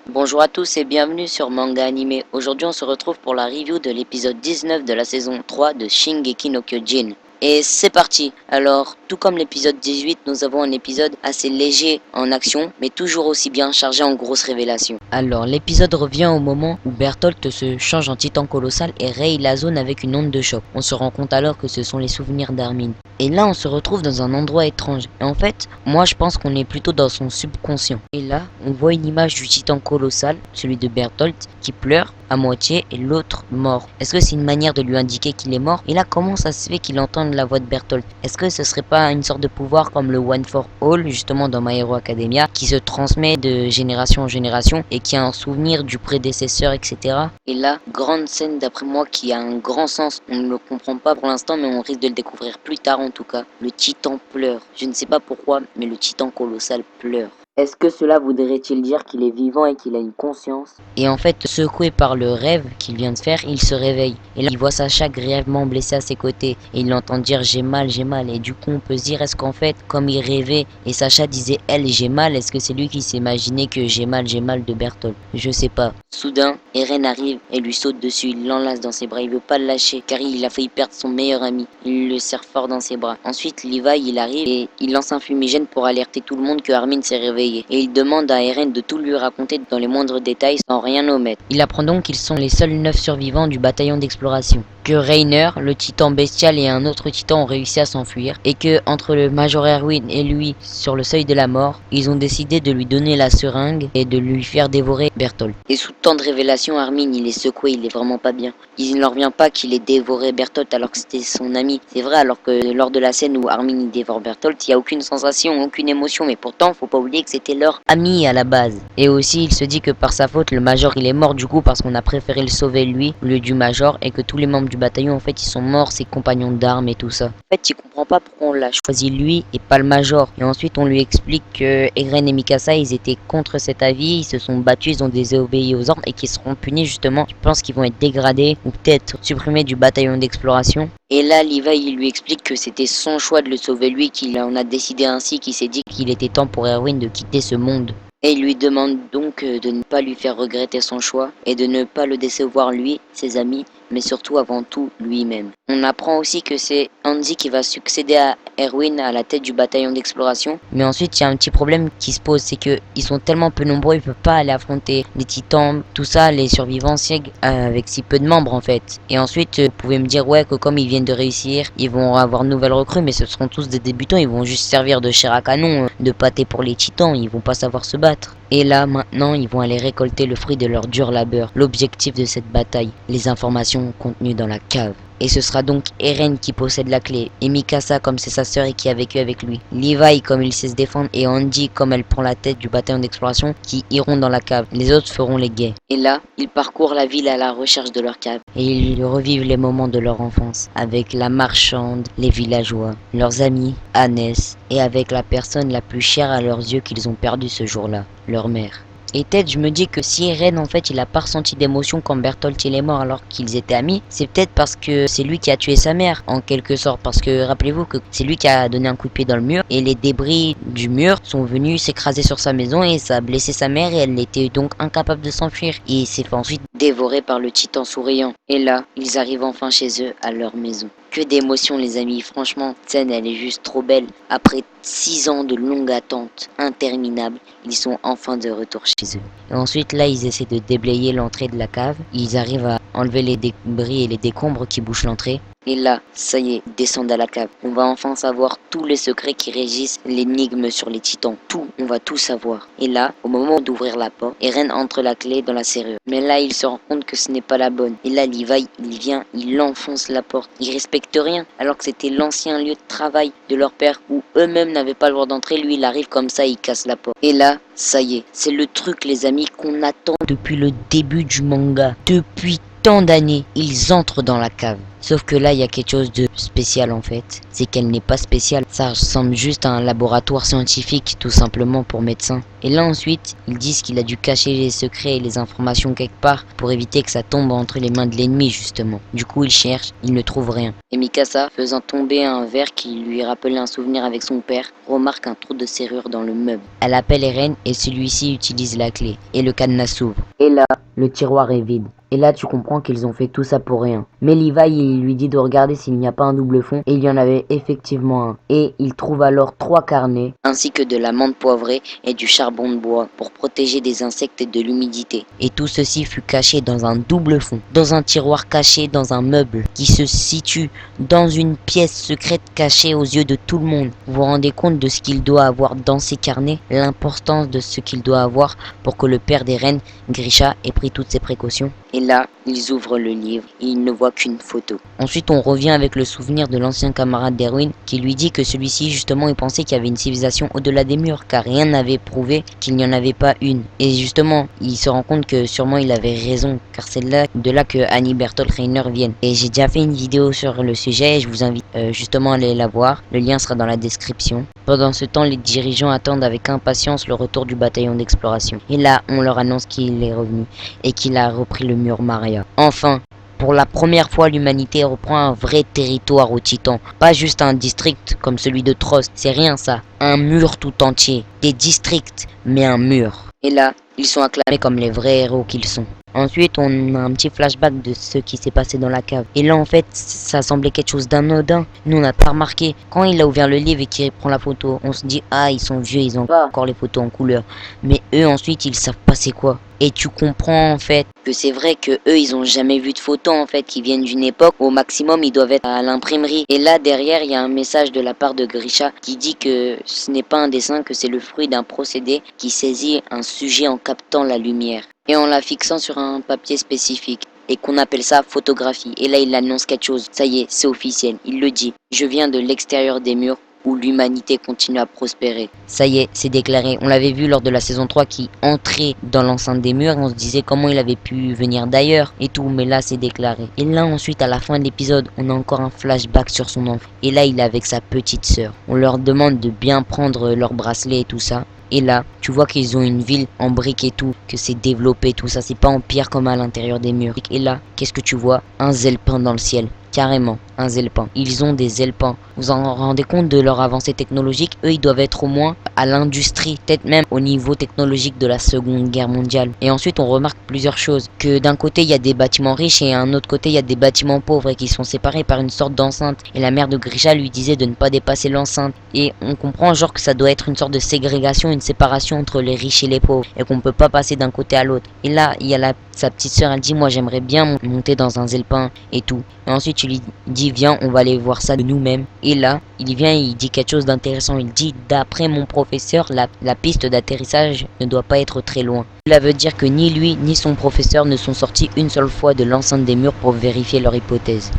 Bonjour à tous et bienvenue sur Manga Animé. Aujourd'hui on se retrouve pour la review de l'épisode 19 de la saison 3 de Shingeki no Kyojin. Et c'est parti. Alors, tout comme l'épisode 18, nous avons un épisode assez léger en action, mais toujours aussi bien chargé en grosses révélations. Alors, l'épisode revient au moment où Bertholdt se change en titan colossal et raye la zone avec une onde de choc. On se rend compte alors que ce sont les souvenirs d'Armin. Et là, on se retrouve dans un endroit étrange. Et en fait, moi je pense qu'on est plutôt dans son subconscient. Et là, on voit une image du titan colossal, celui de Bertholdt, qui pleure à moitié et l'autre mort. Est-ce que c'est une manière de lui indiquer qu'il est mort? Et là, comment ça se fait qu'il entende la voix de Bertholdt? Est-ce que ce serait pas une sorte de pouvoir comme le One for All, justement dans My Hero Academia, qui se transmet de génération en génération et qui a un souvenir du prédécesseur, etc. Et là, grande scène d'après moi qui a un grand sens. On ne le comprend pas pour l'instant, mais on risque de le découvrir plus tard en tout cas. Le titan pleure. Je ne sais pas pourquoi, mais le titan colossal pleure. Est-ce que cela voudrait-il dire qu'il est vivant et qu'il a une conscience? Et en fait, secoué par le rêve qu'il vient de faire, il se réveille. Et là, il voit Sacha grièvement blessée à ses côtés. Et il l'entend dire j'ai mal, j'ai mal. Et du coup, on peut se dire, est-ce qu'en fait, comme il rêvait, et Sacha disait elle, j'ai mal, est-ce que c'est lui qui s'imaginait que j'ai mal de Berthold? Je sais pas. Soudain, Eren arrive et lui saute dessus. Il l'enlace dans ses bras. Il veut pas le lâcher car il a failli perdre son meilleur ami. Il le serre fort dans ses bras. Ensuite, Levi, il arrive et il lance un fumigène pour alerter tout le monde que Armin s'est réveillé. Et il demande à Eren de tout lui raconter dans les moindres détails sans rien omettre. Il apprend donc qu'ils sont les seuls 9 survivants du bataillon d'exploration. Que Reiner, le titan bestial et un autre titan ont réussi à s'enfuir. Et que entre le Major Erwin et lui, sur le seuil de la mort, ils ont décidé de lui donner la seringue et de lui faire dévorer Berthold. Et sous tant de révélations, Armin, il est secoué, il est vraiment pas bien. Il ne leur vient pas qu'il ait dévoré Berthold alors que c'était son ami. C'est vrai, alors que lors de la scène où Armin il dévore Berthold, il n'y a aucune sensation, aucune émotion. Mais pourtant, faut pas oublier que c'était leur ami à la base. Et aussi, il se dit que par sa faute, le Major il est mort du coup parce qu'on a préféré le sauver lui au lieu du Major et que tous les membres du bataillon en fait ils sont morts, ses compagnons d'armes et tout ça. En fait, il comprend pas pourquoi on l'a choisi lui et pas le Major. Et ensuite, on lui explique que Eren et Mikasa ils étaient contre cet avis, ils se sont battus, ils ont désobéi aux ordres et qu'ils seront punis justement. Je pense qu'ils vont être dégradés ou peut-être supprimés du bataillon d'exploration. Et là, Levi, il lui explique que c'était son choix de le sauver lui, qu'il en a décidé ainsi, qu'il s'est dit qu'il était temps pour Erwin de quitter ce monde. Et il lui demande donc de ne pas lui faire regretter son choix et de ne pas le décevoir lui, ses amis, mais surtout avant tout lui-même. On apprend aussi que c'est Andy qui va succéder à Erwin à la tête du bataillon d'exploration. Mais ensuite, il y a un petit problème qui se pose, c'est que ils sont tellement peu nombreux, ils peuvent pas aller affronter les titans, tout ça, les survivants sièges avec si peu de membres en fait. Et ensuite, vous pouvez me dire ouais que comme ils viennent de réussir, ils vont avoir de nouvelles recrues, mais ce seront tous des débutants, ils vont juste servir de chair à canon, de pâté pour les titans, ils vont pas savoir se battre. Et là, maintenant, ils vont aller récolter le fruit de leur dur labeur. L'objectif de cette bataille, les informations contenues dans la cave. Et ce sera donc Eren qui possède la clé, et Mikasa comme c'est sa sœur et qui a vécu avec lui. Levi comme il sait se défendre, et Andy comme elle prend la tête du bataillon d'exploration qui iront dans la cave. Les autres feront les guets. Et là, ils parcourent la ville à la recherche de leur cave. Et ils revivent les moments de leur enfance, avec la marchande, les villageois, leurs amis, Hannes, et avec la personne la plus chère à leurs yeux qu'ils ont perdue ce jour-là, leur mère. Et peut-être je me dis que si Eren en fait il a pas ressenti d'émotion quand Bertholdt il est mort alors qu'ils étaient amis, c'est peut-être parce que c'est lui qui a tué sa mère en quelque sorte, parce que rappelez-vous que c'est lui qui a donné un coup de pied dans le mur et les débris du mur sont venus s'écraser sur sa maison et ça a blessé sa mère et elle était donc incapable de s'enfuir et il s'est fait ensuite dévorer par le titan souriant. Et là, ils arrivent enfin chez eux à leur maison. Que d'émotions les amis, franchement, cette scène elle est juste trop belle. Après 6 ans de longue attente interminable, ils sont enfin de retour chez eux. Et ensuite là ils essaient de déblayer l'entrée de la cave, ils arrivent à enlever les débris et les décombres qui bouchent l'entrée. Et là, ça y est, ils descendent à la cave. On va enfin savoir tous les secrets qui régissent l'énigme sur les titans. Tout, on va tout savoir. Et là, au moment d'ouvrir la porte, Eren entre la clé dans la serrure. Mais là, il se rend compte que ce n'est pas la bonne. Et là, Levi, il vient, il enfonce la porte. Il respecte rien, alors que c'était l'ancien lieu de travail de leur père où eux-mêmes n'avaient pas le droit d'entrer. Lui, il arrive comme ça, il casse la porte. Et là, ça y est, c'est le truc, les amis, qu'on attend depuis le début du manga. Depuis tant d'années, ils entrent dans la cave. Sauf que là, il y a quelque chose de spécial en fait. C'est qu'elle n'est pas spéciale. Ça ressemble juste à un laboratoire scientifique, tout simplement pour médecins. Et là ensuite, ils disent qu'il a dû cacher les secrets et les informations quelque part pour éviter que ça tombe entre les mains de l'ennemi justement. Du coup, il cherche, il ne trouve rien. Et Mikasa, faisant tomber un verre qui lui rappelait un souvenir avec son père, remarque un trou de serrure dans le meuble. Elle appelle Eren et celui-ci utilise la clé. Et le cadenas s'ouvre. Et là, le tiroir est vide. Et là, tu comprends qu'ils ont fait tout ça pour rien. Mais Levi, il lui dit de regarder s'il n'y a pas un double fond. Et il y en avait effectivement un. Et il trouve alors 3 carnets, ainsi que de la menthe poivrée et du charbon de bois pour protéger des insectes et de l'humidité. Et tout ceci fut caché dans un double fond, dans un tiroir caché dans un meuble qui se situe dans une pièce secrète cachée aux yeux de tout le monde. Vous vous rendez compte de ce qu'il doit avoir dans ces carnets, l'importance de ce qu'il doit avoir pour que le père d'Eren, Grisha, ait pris toutes ses précautions. Et là, ils ouvrent le livre et ils ne voient qu'une photo. Ensuite, on revient avec le souvenir de l'ancien camarade d'Erwin qui lui dit que celui-ci, justement, il pensait qu'il y avait une civilisation au-delà des murs car rien n'avait prouvé qu'il n'y en avait pas une. Et justement, il se rend compte que sûrement il avait raison car c'est de là que Annie Bertolt Reiner viennent. Et j'ai déjà fait une vidéo sur le sujet et je vous invite justement à aller la voir. Le lien sera dans la description. Pendant ce temps, les dirigeants attendent avec impatience le retour du bataillon d'exploration. Et là, on leur annonce qu'il est revenu et qu'il a repris le mur Maria. Enfin, pour la première fois, l'humanité reprend un vrai territoire au Titan. Pas juste un district comme celui de Trost, c'est rien ça. Un mur tout entier. Des districts, mais un mur. Et là, ils sont acclamés comme les vrais héros qu'ils sont. Ensuite, on a un petit flashback de ce qui s'est passé dans la cave. Et là, en fait, ça semblait quelque chose d'anodin. Nous, on n'a pas remarqué. Quand il a ouvert le livre et qu'il prend la photo, on se dit « Ah, ils sont vieux, ils ont pas encore les photos en couleur. » Mais eux, ensuite, ils savent pas c'est quoi. Et tu comprends, en fait, que c'est vrai que eux, ils ont jamais vu de photos, en fait, qui viennent d'une époque où, au maximum, ils doivent être à l'imprimerie. Et là, derrière, il y a un message de la part de Grisha qui dit que ce n'est pas un dessin, que c'est le fruit d'un procédé qui saisit un sujet en captant la lumière et en la fixant sur un papier spécifique et qu'on appelle ça photographie. Et là, il annonce quelque chose. Ça y est, c'est officiel. Il le dit. Je viens de l'extérieur des murs où l'humanité continue à prospérer. Ça y est, c'est déclaré. On l'avait vu lors de la saison 3 qui entrait dans l'enceinte des murs. On se disait comment il avait pu venir d'ailleurs et tout. Mais là, c'est déclaré. Et là, ensuite, à la fin de l'épisode, on a encore un flashback sur son enfant. Et là, il est avec sa petite sœur. On leur demande de bien prendre leur bracelet et tout ça. Et là, tu vois qu'ils ont une ville en briques et tout, que c'est développé, tout ça, c'est pas en pierre comme à l'intérieur des murs. Et là, qu'est-ce que tu vois? Un Zelpin dans le ciel. Carrément, un Zelpin. Ils ont des Zelpins. Vous en rendez compte de leur avancée technologique? Eux, ils doivent être au moins à l'industrie, peut-être même au niveau technologique de la Seconde Guerre mondiale. Et ensuite, on remarque plusieurs choses. Que d'un côté, il y a des bâtiments riches et d'un autre côté, il y a des bâtiments pauvres et qui sont séparés par une sorte d'enceinte. Et la mère de Grisha lui disait de ne pas dépasser l'enceinte. Et on comprend genre que ça doit être une sorte de ségrégation, une séparation entre les riches et les pauvres. Et qu'on peut pas passer d'un côté à l'autre. Et là, il y a sa petite sœur, elle dit, moi j'aimerais bien monter dans un Zelpin et tout. Et ensuite, tu lui dis, viens, on va aller voir ça de nous-mêmes. Et là, il vient et il dit quelque chose d'intéressant. Il dit, d'après mon professeur, la piste d'atterrissage ne doit pas être très loin. Cela veut dire que ni lui, ni son professeur ne sont sortis une seule fois de l'enceinte des murs pour vérifier leur hypothèse.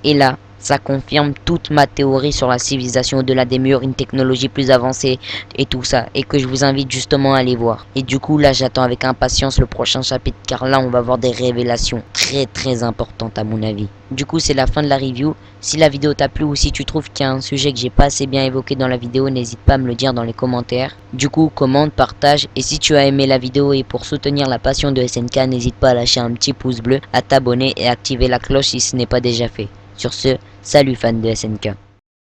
Et là, ça confirme toute ma théorie sur la civilisation au-delà des murs, une technologie plus avancée et tout ça. Et que je vous invite justement à aller voir. Et du coup, là, j'attends avec impatience le prochain chapitre. Car là, on va voir des révélations très très importantes à mon avis. Du coup, c'est la fin de la review. Si la vidéo t'a plu ou si tu trouves qu'il y a un sujet que j'ai pas assez bien évoqué dans la vidéo, n'hésite pas à me le dire dans les commentaires. Du coup, commente, partage. Et si tu as aimé la vidéo et pour soutenir la passion de SNK, n'hésite pas à lâcher un petit pouce bleu, à t'abonner et activer la cloche si ce n'est pas déjà fait. Sur ce, salut fans de SNK.